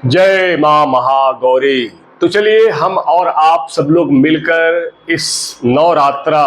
जय मां महागौरी। तो चलिए हम और आप सब लोग मिलकर इस नवरात्रा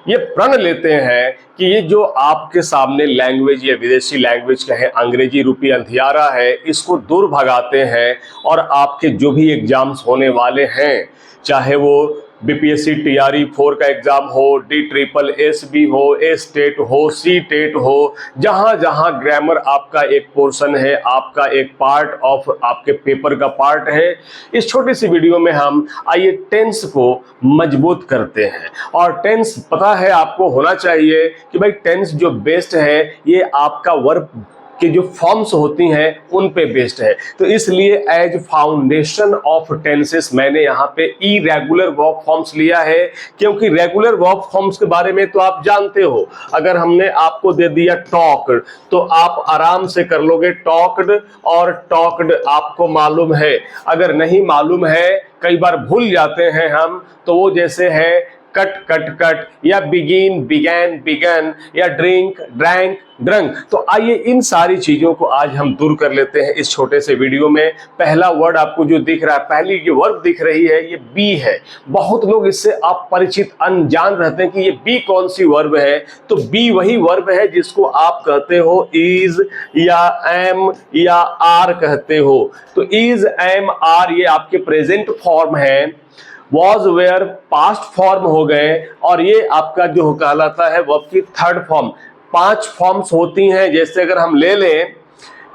ये प्रण लेते हैं कि ये जो आपके सामने लैंग्वेज या विदेशी लैंग्वेज कहें, अंग्रेजी रूपी अंधियारा है, इसको दूर भगाते हैं और आपके जो भी एग्जाम्स होने वाले हैं, चाहे वो बीपीएससी टीआरई 4 का एग्जाम हो, DSSB हो, ए स्टेट हो, सी टेट हो, जहां जहां ग्रामर आपका एक पोर्शन है, आपका एक पार्ट ऑफ आपके पेपर का पार्ट है, इस छोटी सी वीडियो में हम आइए टेंस को मजबूत करते हैं। और टेंस पता है आपको होना चाहिए कि भाई टेंस जो बेस्ड है ये आपका वर्ब कि जो फॉर्म्स होती हैं उन पे बेस्ड है। तो इसलिए एज फाउंडेशन ऑफ टेंसेस मैंने यहाँ पे इरेगुलर वर्ब फॉर्म्स लिया है, क्योंकि रेगुलर वर्ब फॉर्म्स के बारे में तो आप जानते हो। अगर हमने आपको दे दिया टॉक्ड तो आप आराम से कर लोगे टॉक्ड, और टॉक्ड आपको मालूम है। अगर नहीं मालूम है, कई बार भूल जाते हैं हम, तो वो जैसे है कट कट कट, या बिगिन बिगैन बिगन, या ड्रिंक ड्रैंक ड्रंक। तो आइए इन सारी चीजों को आज हम दूर कर लेते हैं इस छोटे से वीडियो में। पहला वर्ड आपको जो दिख रहा है, पहली जो वर्ब दिख रही है, ये बी है। बहुत लोग इससे अपरिचित अनजान रहते हैं कि ये बी कौन सी वर्ब है। तो बी वही वर्ब है जिसको आप कहते हो इज या एम या आर कहते हो। तो इज एम आर ये आपके प्रेजेंट फॉर्म है, वॉज वेयर पास्ट फॉर्म हो गए, और ये आपका जो कहलाता है वर्ब की थर्ड फॉर्म। 5 फॉर्म्स होती हैं। जैसे अगर हम ले लें,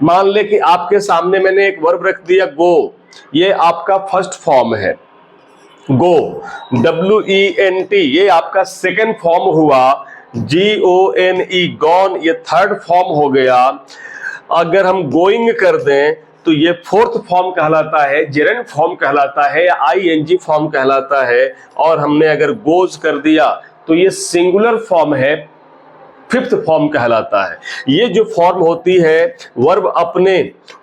मान ले कि आपके सामने मैंने एक वर्ब रख दिया गो, ये आपका फर्स्ट फॉर्म है गो, WENT ये आपका सेकेंड फॉर्म हुआ, GONE गॉन ये थर्ड फॉर्म हो गया। अगर हम गोइंग कर दें तो ये फोर्थ फॉर्म कहलाता है, जेरेंट फॉर्म कहलाता है, या ING फॉर्म कहलाता है। और हमने अगर गोज कर दिया तो ये सिंगुलर फॉर्म है, फिफ्थ फॉर्म कहलाता है। ये जो फॉर्म होती है वर्ब अपने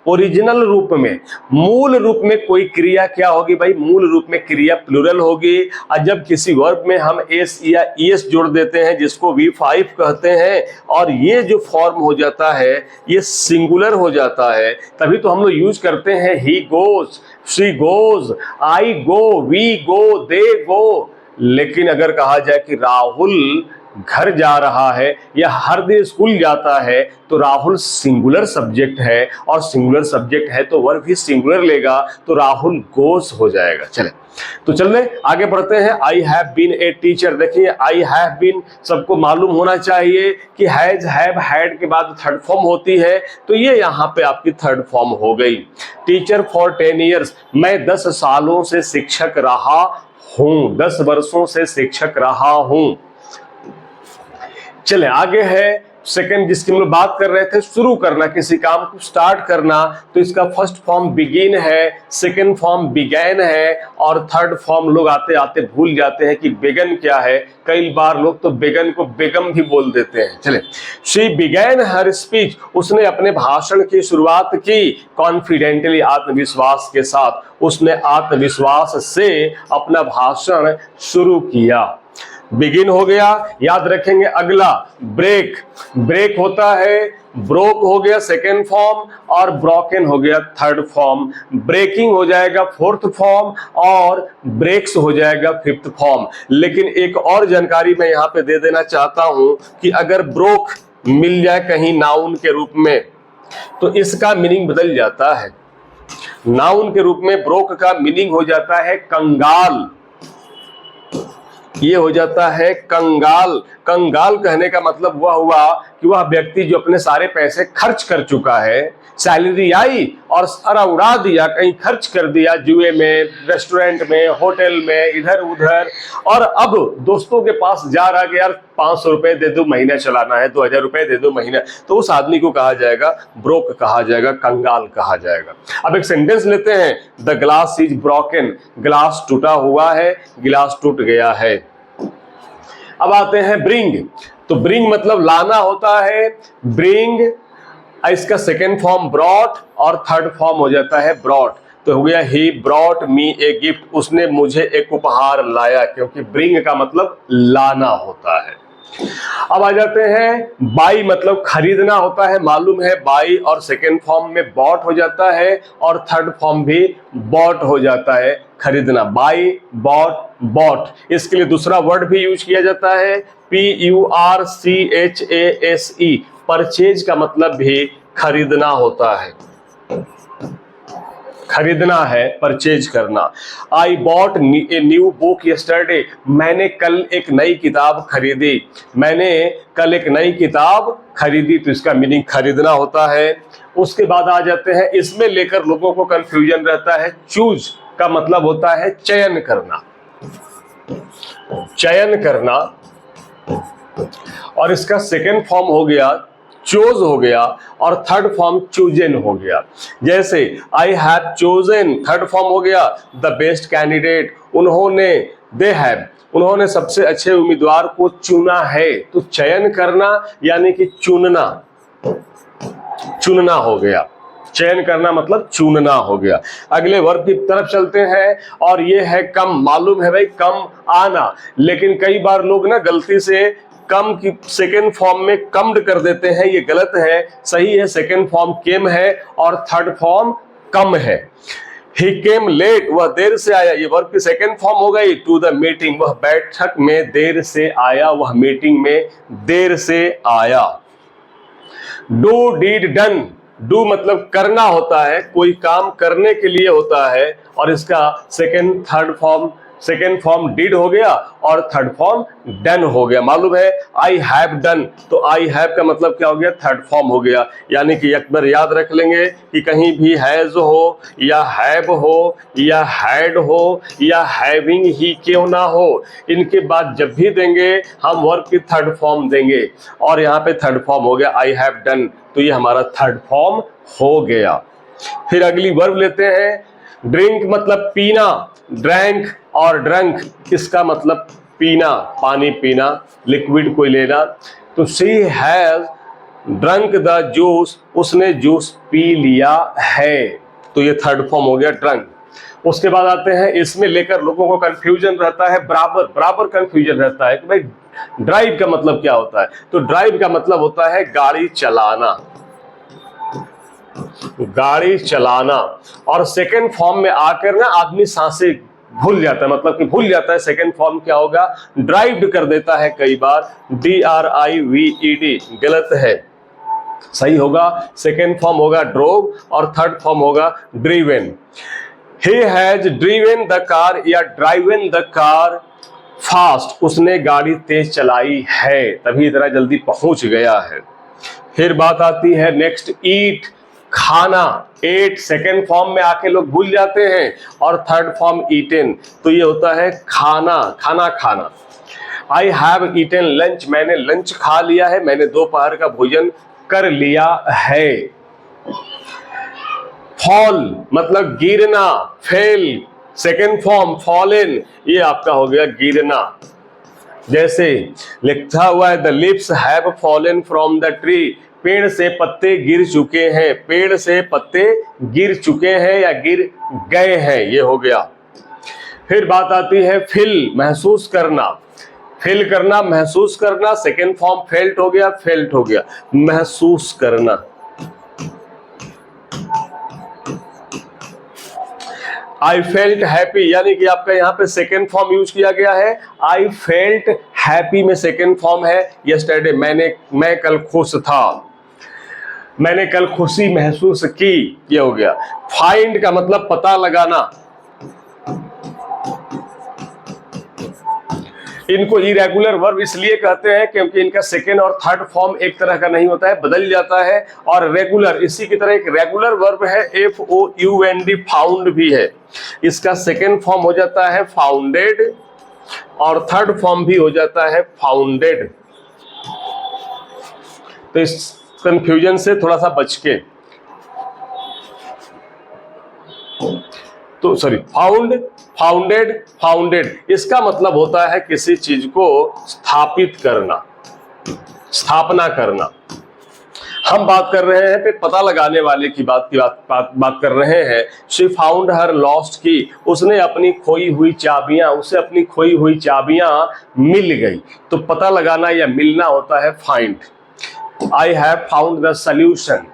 ओरिजिनल रूप में, मूल रूप में कोई क्रिया क्या होगी भाई, मूल रूप में क्रिया प्लूरल होगी। और जब किसी वर्ब में हम एस या ES जोड़ देते हैं जिसको V5 कहते हैं, और ये जो फॉर्म हो जाता है ये सिंगुलर हो जाता है, तभी तो हम लोग यूज करते हैं he goes, she goes, I go, we go, they go. लेकिन अगर कहा जाए कि राहुल घर जा रहा है या हर दिन स्कूल जाता है, तो राहुल सिंगुलर सब्जेक्ट है, और सिंगुलर सब्जेक्ट है तो वर्ब भी सिंगुलर लेगा, तो राहुल गोस हो जाएगा। चले तो चलने आगे बढ़ते हैं। I have been a teacher. देखिए आई हैव बीन सबको मालूम होना चाहिए कि हैज, हैव, हैड के बाद थर्ड फॉर्म होती है, तो ये यहाँ पे आपकी थर्ड फॉर्म हो गई। टीचर फॉर 10 ईयर्स, मैं 10 सालों से शिक्षक रहा हूं, 10 वर्षों से शिक्षक रहा हूं। चले आगे है सेकंड, जिसकी हम लोग बात कर रहे थे, शुरू करना, किसी काम को स्टार्ट करना। तो इसका फर्स्ट फॉर्म बिगिन है, सेकंड फॉर्म बिगैन है, और थर्ड फॉर्म लोग आते आते भूल जाते हैं कि बेगन क्या है। कई बार लोग तो बेगन को बेगम भी बोल देते हैं। चले, शी बिगैन हर स्पीच, उसने अपने भाषण की शुरुआत की कॉन्फिडेंटली, आत्मविश्वास के साथ। उसने आत्मविश्वास से अपना भाषण शुरू किया। बिगिन हो गया, याद रखेंगे। अगला ब्रेक, ब्रेक होता है, ब्रोक हो गया सेकेंड फॉर्म, और ब्रोकन हो गया थर्ड फॉर्म। ब्रेकिंग हो जाएगा फोर्थ फॉर्म, और ब्रेक्स हो जाएगा फिफ्थ फॉर्म। लेकिन एक और जानकारी मैं यहाँ पे दे देना चाहता हूं कि अगर ब्रोक मिल जाए कहीं नाउन के रूप में, तो इसका मीनिंग बदल जाता है। नाउन के रूप में ब्रोक का मीनिंग हो जाता है कंगाल, ये हो जाता है कंगाल। कंगाल कहने का मतलब वह हुआ कि वह व्यक्ति जो अपने सारे पैसे खर्च कर चुका है, सैलरी आई और सारा उड़ा दिया, कहीं खर्च कर दिया, जुए में, रेस्टोरेंट में, होटल में, इधर उधर, और अब दोस्तों के पास जा रहा कि यार 500 रुपए दे दो, महीना चलाना है, 2000 रुपए दे दो महीना, तो उस आदमी को कहा जाएगा ब्रोक, कहा जाएगा कंगाल कहा जाएगा। अब एक सेंटेंस लेते हैं, the glass is broken, glass टूटा हुआ है, गिलास टूट गया है। अब आते हैं ब्रिंग, तो ब्रिंग मतलब लाना होता है, ब्रिंग, इसका सेकेंड फॉर्म ब्रॉट, और थर्ड फॉर्म हो जाता है ब्रॉट। तो हो गया he brought me a gift, उसने मुझे एक उपहार लाया, क्योंकि ब्रिंग का मतलब लाना होता है। अब आ जाते हैं बाई, मतलब खरीदना होता है, मालूम है बाई, और सेकेंड फॉर्म में बॉट हो जाता है और थर्ड फॉर्म भी बॉट हो जाता है, खरीदना, बाई बॉट बॉट। इसके लिए दूसरा वर्ड भी यूज किया जाता है, PURCHASE, परचेज का मतलब भी खरीदना होता है, खरीदना है, परचेज करना। I bought a new book yesterday, मैंने कल एक नई किताब खरीदी, मैंने कल एक नई किताब खरीदी, तो इसका मीनिंग खरीदना होता है। उसके बाद आ जाते हैं, इसमें लेकर लोगों को कंफ्यूजन रहता है, चूज का मतलब होता है चयन करना, चयन करना, और इसका सेकेंड फॉर्म हो गया चोज हो गया, और थर्ड फॉर्म चूजन हो गया। जैसे I have chosen, third form हो गया द बेस्ट कैंडिडेट, उन्होंने, दे हैव, उन्होंने सबसे अच्छे उम्मीदवार को चुना है। तो चयन करना यानी कि चुनना, चुनना हो गया, चयन करना मतलब चुनना हो गया। अगले वर्ग की तरफ चलते हैं, और ये है कम। मालूम है भाई कम आना, लेकिन कई बार लोग ना गलती से कम की सेकेंड फॉर्म में कम्ड कर देते हैं, ये गलत है। सही है, सेकेंड फॉर्म केम है और थर्ड फॉर्म कम है। ही केम लेट, वह देर से आया, ये वर्ब की सेकेंड फॉर्म हो गई। टू द मीटिंग, वह बैठक में देर से आया, वह मीटिंग में देर से आया। डू डीड डन, डू मतलब करना होता है, कोई काम करने के लिए होता है, और इसका सेकेंड फॉर्म डिड हो गया और थर्ड फॉर्म डन हो गया। मालूम है आई हैव डन, तो आई हैव का मतलब क्या हो गया, थर्ड फॉर्म हो गया। यानी कि एक बार याद रख लेंगे कि कहीं भी हैज हो या हैव हो या हैड हो या हैविंग ही क्यों ना हो, इनके बाद जब भी देंगे हम वर्ब की थर्ड फॉर्म देंगे, और यहाँ पे थर्ड फॉर्म हो गया आई हैव डन, तो ये हमारा थर्ड फॉर्म हो गया। फिर अगली वर्ब लेते हैं, ड्रिंक मतलब पीना, ड्रैंक और ड्रंक, इसका मतलब पीना, पानी पीना, लिक्विड कोई लेना। तो she has drunk the juice, उसने जूस पी लिया है, तो ये थर्ड फॉर्म हो गया ड्रंक। उसके बाद आते हैं, इसमें लेकर लोगों को कंफ्यूजन रहता है, बराबर कंफ्यूजन रहता है कि भाई ड्राइव का मतलब क्या होता है। तो ड्राइव का मतलब होता है गाड़ी चलाना, गाड़ी चलाना। और सेकेंड फॉर्म में आकर ना आदमी सांसें भूल जाता है, मतलब कि भूल जाता है सेकेंड फॉर्म क्या होगा, ड्राइव कर देता है कई बार, DRIVED, गलत है। सही होगा सेकेंड फॉर्म होगा ड्रोव और थर्ड फॉर्म होगा driven. He has driven the car या ड्राइवन द कार फास्ट, उसने गाड़ी तेज चलाई है, तभी इतना जल्दी पहुंच गया है। फिर बात आती है नेक्स्ट, ईट, खाना। एट सेकेंड फॉर्म में आके लोग भूल जाते हैं, और थर्ड फॉर्म ईटन, तो ये होता है खाना, खाना खाना। आई हैव ईटन लंच, मैंने लंच खा लिया है, मैंने दोपहर का भोजन कर लिया है। फॉल मतलब गिरना, फेल, सेकेंड फॉर्म फॉलन, ये आपका हो गया गिरना। जैसे लिखा हुआ है the leaves have fallen from the tree, पेड़ से पत्ते गिर चुके हैं, पेड़ से पत्ते गिर चुके हैं या गिर गए हैं, ये हो गया। फिर बात आती है फील, महसूस करना, फील करना, महसूस करना, सेकेंड फॉर्म फेल्ट हो गया, फेल्ट हो गया, महसूस करना। आई फेल्ट हैप्पी, यानी कि आपका यहाँ पे सेकेंड फॉर्म यूज किया गया है, आई फेल्ट हैप्पी में सेकेंड फॉर्म है यस्टरडे, मैं कल खुश था, मैंने कल खुशी महसूस की, ये हो गया। फाइंड का मतलब पता लगाना, इनको इरेगुलर वर्ब इसलिए कहते हैं क्योंकि इनका सेकेंड और थर्ड फॉर्म एक तरह का नहीं होता है, बदल जाता है। और रेगुलर, इसी की तरह एक रेगुलर वर्ब है FOUND, फाउंड भी है, इसका सेकेंड फॉर्म हो जाता है फाउंडेड और थर्ड फॉर्म भी हो जाता है फाउंडेड। तो इस कंफ्यूजन से थोड़ा सा बच के, तो सॉरी, फाउंड, फाउंडेड, फाउंडेड, इसका मतलब होता है किसी चीज को स्थापित करना, स्थापना करना। हम बात कर रहे हैं पे पता लगाने वाले की बात कर रहे हैं। शी फाउंड हर लॉस्ट की, उसने अपनी खोई हुई चाबियां, उसे अपनी खोई हुई चाबियां मिल गई। तो पता लगाना या मिलना होता है find. I have found the solution.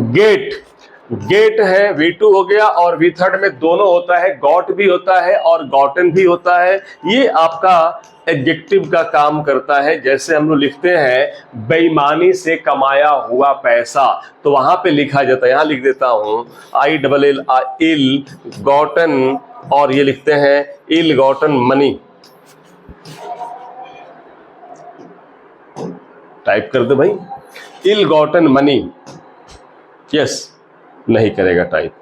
Get, get है V2 हो गया, और V3 में दोनों होता है, गॉट भी होता है और गॉटन भी होता है। ये आपका एडजेक्टिव का काम करता है। जैसे हम लोग लिखते हैं बेईमानी से कमाया हुआ पैसा, तो वहां पे लिखा जाता है, यहां लिख देता हूं ILL इल गॉटन, और ये लिखते हैं इल गॉटन मनी। टाइप कर दो भाई, इल गॉटन मनी। यस, नहीं करेगा टाइप,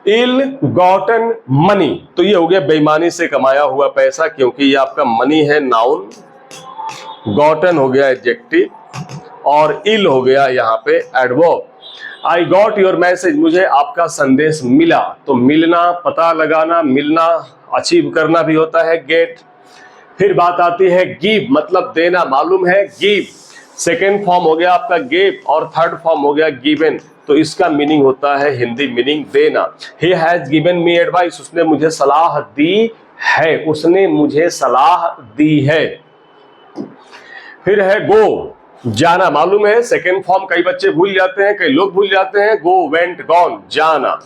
इल गॉटन मनी। तो ये हो गया बेईमानी से कमाया हुआ पैसा, क्योंकि ये आपका मनी है नाउन, गॉटन हो गया एडजेक्टिव, और इल हो गया यहाँ पे adverb. I got your message, मुझे आपका संदेश मिला। तो मिलना, पता लगाना, मिलना, अचीव करना भी होता है गेट। फिर बात आती है गिव, मतलब देना। मालूम है गिव सेकेंड फॉर्म हो गया आपका गेव, और थर्ड फॉर्म हो गया गिवन। तो इसका मीनिंग होता है हिंदी मीनिंग देना। He has given me advice, उसने मुझे सलाह दी है, उसने मुझे सलाह दी है। फिर है गो, जाना। मालूम है सेकेंड फॉर्म कई बच्चे भूल जाते हैं, कई लोग भूल जाते हैं। गो, वेंट, गॉन, जाना।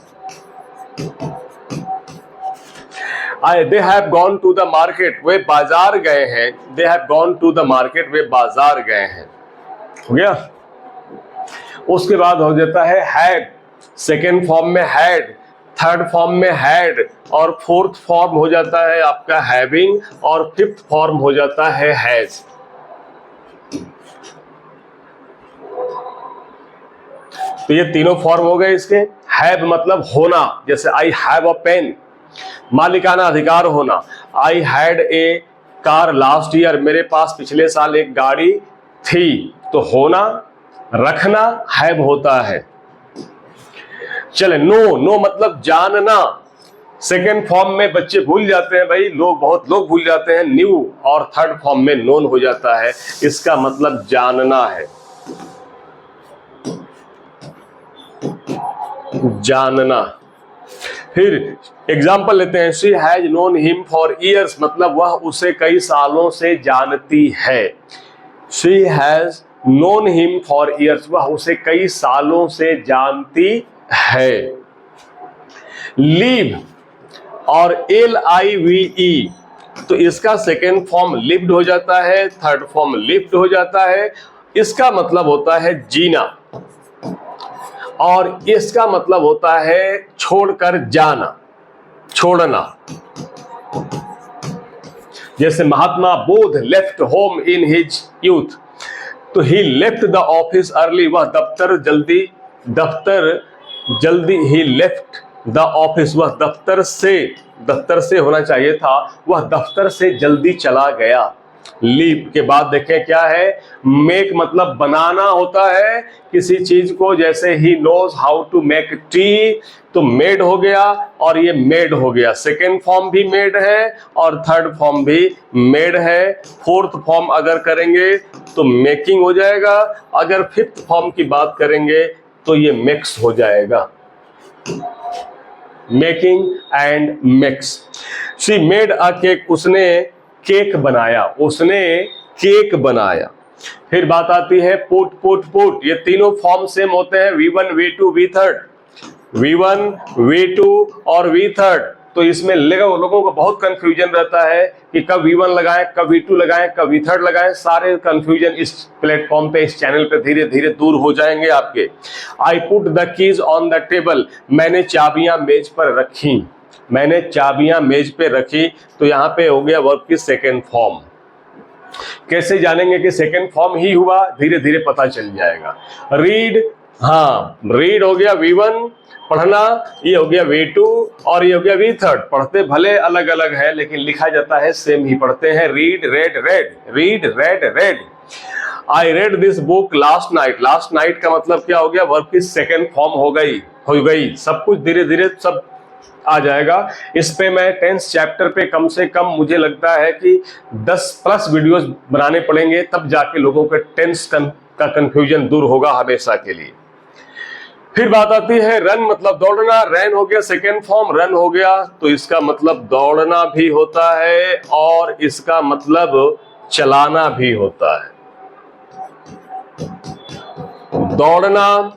They have gone to the market, वे बाजार गए हैं। They have gone to the market, वे बाजार गए हैं। हो गया। उसके बाद हो जाता है हैड, सेकेंड फॉर्म में हैड, थर्ड फॉर्म में हैड, और फोर्थ फॉर्म हो जाता है आपका हैविंग, और फिफ्थ फॉर्म हो जाता है हैज। तो ये तीनों फॉर्म हो गए इसके। हैव मतलब होना, जैसे आई हैव अ पेन, मालिकाना अधिकार होना। I had a car last year, मेरे पास पिछले साल एक गाड़ी थी। तो होना, रखना हैव होता है। चले नो, नो मतलब जानना। सेकेंड फॉर्म में बच्चे भूल जाते हैं भाई, लोग, बहुत लोग भूल जाते हैं न्यू, और थर्ड फॉर्म में नोन हो जाता है। इसका मतलब जानना है, जानना। फिर एग्जाम्पल लेते हैं, she has known him for years, मतलब वह उसे कई सालों से जानती है। She has known him for years, वह उसे कई सालों से जानती है। लीव और LIVE, तो इसका सेकेंड फॉर्म लिव्ड हो जाता है, थर्ड फॉर्म लिव्ड हो जाता है। इसका मतलब होता है जीना, और इसका मतलब होता है छोड़कर जाना, छोड़ना। जैसे Mahatma Buddha left home in his youth, तो he left the office early, वह दफ्तर जल्दी, ही लेफ्ट द ऑफिस, वह दफ्तर से होना चाहिए था, वह दफ्तर से जल्दी चला गया। लीव के बाद देखें क्या है, मेक मतलब बनाना होता है किसी चीज को, जैसे ही knows how to make tea, तो मेड हो गया, और ये मेड हो गया। सेकेंड फॉर्म भी मेड है और थर्ड फॉर्म भी मेड है। फोर्थ फॉर्म अगर करेंगे तो मेकिंग हो जाएगा, अगर फिफ्थ फॉर्म की बात करेंगे तो ये मिक्स हो जाएगा, making and mix. She made a cake, उसने केक बनाया, उसने केक बनाया। फिर बात आती है पुट, ये तीनों फॉर्म सेम होते हैं, V1, V2, V2 और V3। तो इसमें लोगों को बहुत कंफ्यूजन रहता है कि कब V1 लगाएं, कब V2 लगाएं, कब V3 लगाएं। सारे कंफ्यूजन इस प्लेटफॉर्म पे, इस चैनल पे धीरे धीरे दूर हो जाएंगे आपके। I put the keys on the table, मैंने चाबियां मेज पर रखी, मैंने चाबियां मेज पे रखी। तो यहाँ पे हो गया वर्ब की सेकेंड फॉर्म। कैसे जानेंगे कि सेकेंड फॉर्म ही हुआ, धीरे धीरे पता चल जाएगा। रीड, हाँ रीड हो गया V1 पढ़ना, ये हो गया V2 और ये हो गया V3। पढ़ते भले अलग अलग है लेकिन लिखा जाता है सेम ही पढ़ते हैं। Read, red, read, red. I read this book last night, last night का मतलब क्या हो गया, वर्ब की सेकेंड फॉर्म हो गई। सब कुछ धीरे धीरे सब आ जाएगा। इस पे मैं टेंस चैप्टर पे कम से कम मुझे लगता है कि 10+ वीडियोस बनाने पड़ेंगे, तब जाके लोगों के टेंस का कंफ्यूजन दूर होगा हमेशा के लिए। फिर बात आती है रन मतलब दौड़ना, रन हो गया सेकेंड फॉर्म, रन हो गया तो इसका मतलब दौड़ना भी होता है और इसका मतलब चलाना भी होता है। दौड़ना,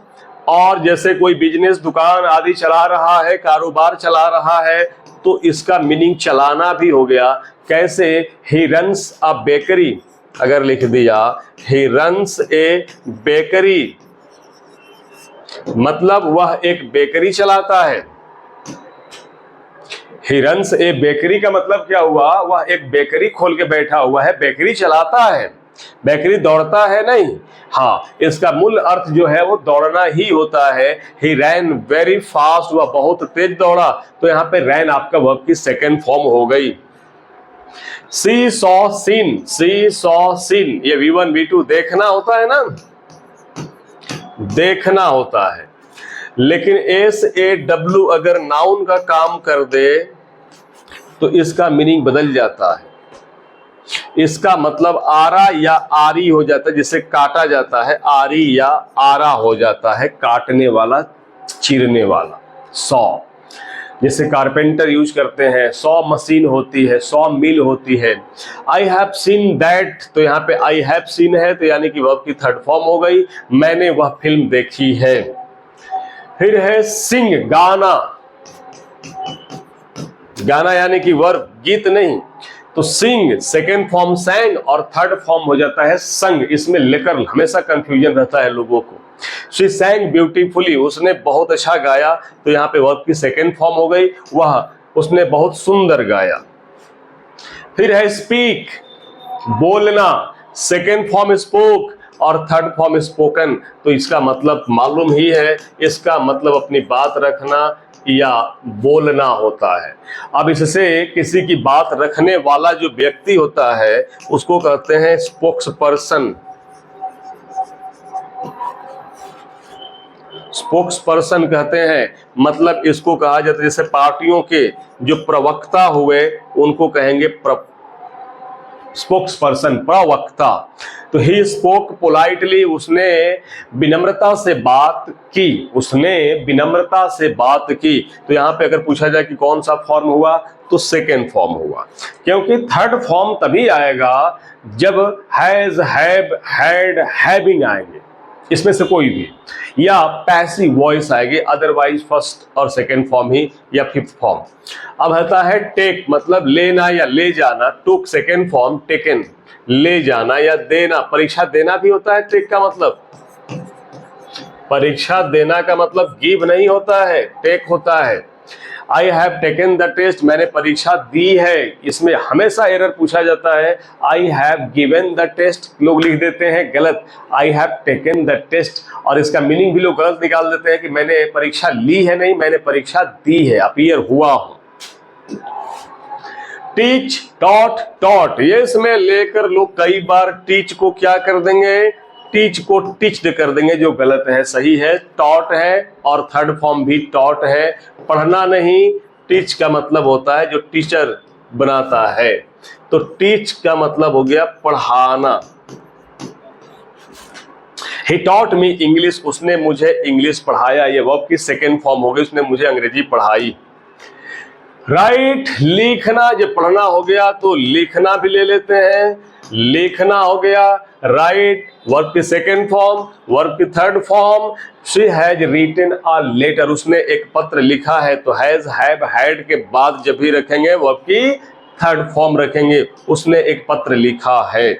और जैसे कोई बिजनेस दुकान आदि चला रहा है, कारोबार चला रहा है, तो इसका मीनिंग चलाना भी हो गया। कैसे? ही रन्स अ बेकरी, अगर लिख दिया ही रन्स ए बेकरी, मतलब वह एक बेकरी चलाता है। ही रन्स ए बेकरी का मतलब क्या हुआ? वह एक बेकरी खोल के बैठा हुआ है, बेकरी चलाता है, बेकरी दौड़ता है नहीं। हाँ, इसका मूल अर्थ जो है वो दौड़ना ही होता है। ही रैन वेरी फास्ट, वह बहुत तेज दौड़ा, तो यहाँ पे रैन आपका वर्ब की सेकेंड फॉर्म हो गई। सी सॉ सीन, सी सॉ सीन, ये V1 V2 देखना होता है ना, देखना होता है। लेकिन SAW अगर नाउन का काम कर दे तो इसका मीनिंग बदल जाता है। इसका मतलब आरा या आरी हो जाता है, जिसे काटा जाता है, आरी या आरा हो जाता है, काटने वाला, चीरने वाला। सॉ, जैसे कारपेंटर यूज करते हैं, सॉ मशीन होती है, सॉ मिल होती है। आई हैव सीन दैट, तो यहाँ पे आई हैव सीन है तो यानी कि वर्ब की थर्ड फॉर्म हो गई, मैंने वह फिल्म देखी है। फिर है सिंग, गाना, गाना यानी कि वर्ब, गीत नहीं। तो सिंग सेकेंड फॉर्म सैंग और थर्ड फॉर्म हो जाता है संग। इसमें लेकर हमेशा कंफ्यूजन रहता है लोगों को। शी सैंग ब्यूटीफुली, उसने बहुत अच्छा गाया, तो यहाँ पे वर्ब की सेकेंड फॉर्म हो गई, वह उसने बहुत सुंदर गाया। फिर है स्पीक, बोलना, सेकेंड फॉर्म स्पोक और थर्ड फॉर्म स्पोकन, तो इसका मतलब मालूम ही है, इसका मतलब अपनी बात रखना या बोलना होता है। अब इससे किसी की बात रखने वाला जो व्यक्ति होता है उसको कहते हैं स्पोक्स पर्सन। स्पोक्स पर्सन कहते हैं, मतलब इसको कहा जाता है, जैसे पार्टियों के जो प्रवक्ता हुए उनको कहेंगे स्पोक्स पर्सन, प्रवक्ता। तो ही स्पोक पोलाइटली, उसने विनम्रता से बात की, उसने विनम्रता से बात की। तो यहाँ पे अगर पूछा जाए कि कौन सा फॉर्म हुआ, तो सेकेंड फॉर्म हुआ, क्योंकि थर्ड फॉर्म तभी आएगा जब हैज, हैव, हैड, हैविंग आएंगे, इसमें से कोई भी, या पैसिव वॉइस आएगी, अदरवाइज फर्स्ट और सेकेंड फॉर्म ही या फिफ्थ फॉर्म। अब आता है टेक, मतलब लेना या ले जाना, टुक सेकेंड फॉर्म, टेकन, ले जाना या देना, परीक्षा देना भी होता है। टेक का मतलब परीक्षा देना का मतलब गिव नहीं होता है, टेक होता है। I have taken the test, मैंने परीक्षा दी है, इसमें हमेशा एरर पूछा जाता है। I have given the test लोग लिख देते हैं गलत, I have taken the test, और इसका मीनिंग भी लोग गलत निकाल देते हैं कि मैंने परीक्षा ली है, नहीं, मैंने परीक्षा दी है, अपीयर हुआ हूं। टीच, टॉट, टॉट, ये इसमें लेकर लोग कई बार टीच को क्या कर देंगे, टीच को टीच्ड कर देंगे, जो गलत है। सही है टॉट है और थर्ड फॉर्म भी टॉट है। पढ़ना नहीं, टीच का मतलब होता है जो टीचर बनाता है, तो टीच का मतलब हो गया पढ़ाना। ही टॉट मी इंग्लिश, उसने मुझे इंग्लिश पढ़ाया, ये वर्ब की सेकेंड फॉर्म हो गई, उसने मुझे अंग्रेजी पढ़ाई। राइट, लिखना, जो पढ़ना हो गया तो लिखना भी ले लेते हैं, लिखना हो गया। राइट वर्ब की सेकेंड फॉर्म, वर्ब की third form. She has written a letter, उसने एक पत्र लिखा है, तो हैज, हैव, हैड के बाद जब भी रखेंगे वर्ब की थर्ड फॉर्म रखेंगे, उसने एक पत्र लिखा है।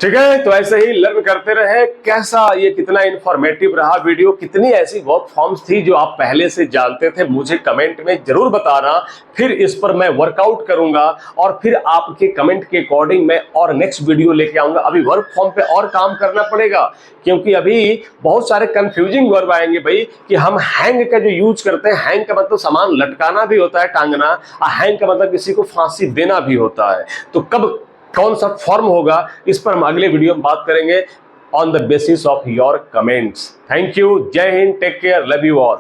ठीक है, तो ऐसे ही लर्न करते रहे। कैसा ये कितना इंफॉर्मेटिव रहा वीडियो, कितनी ऐसी वर्क फॉर्म्स थी जो आप पहले से जानते थे, मुझे कमेंट में जरूर बताना। फिर इस पर मैं वर्कआउट करूंगा और फिर आपके कमेंट के अकॉर्डिंग मैं और नेक्स्ट वीडियो लेके आऊंगा। अभी वर्क फॉर्म पे और काम करना पड़ेगा, क्योंकि अभी बहुत सारे कंफ्यूजिंग वर्ब आएंगे भाई, कि हम हैंग का जो यूज करते हैं, हैंग का मतलब सामान लटकाना भी होता है, टांगना, और हैंग का मतलब किसी को फांसी देना भी होता है। तो कब कौन सा फॉर्म होगा, इस पर हम अगले वीडियो में बात करेंगे on the basis of your comments. Thank you, जय हिंद, take care, love you all.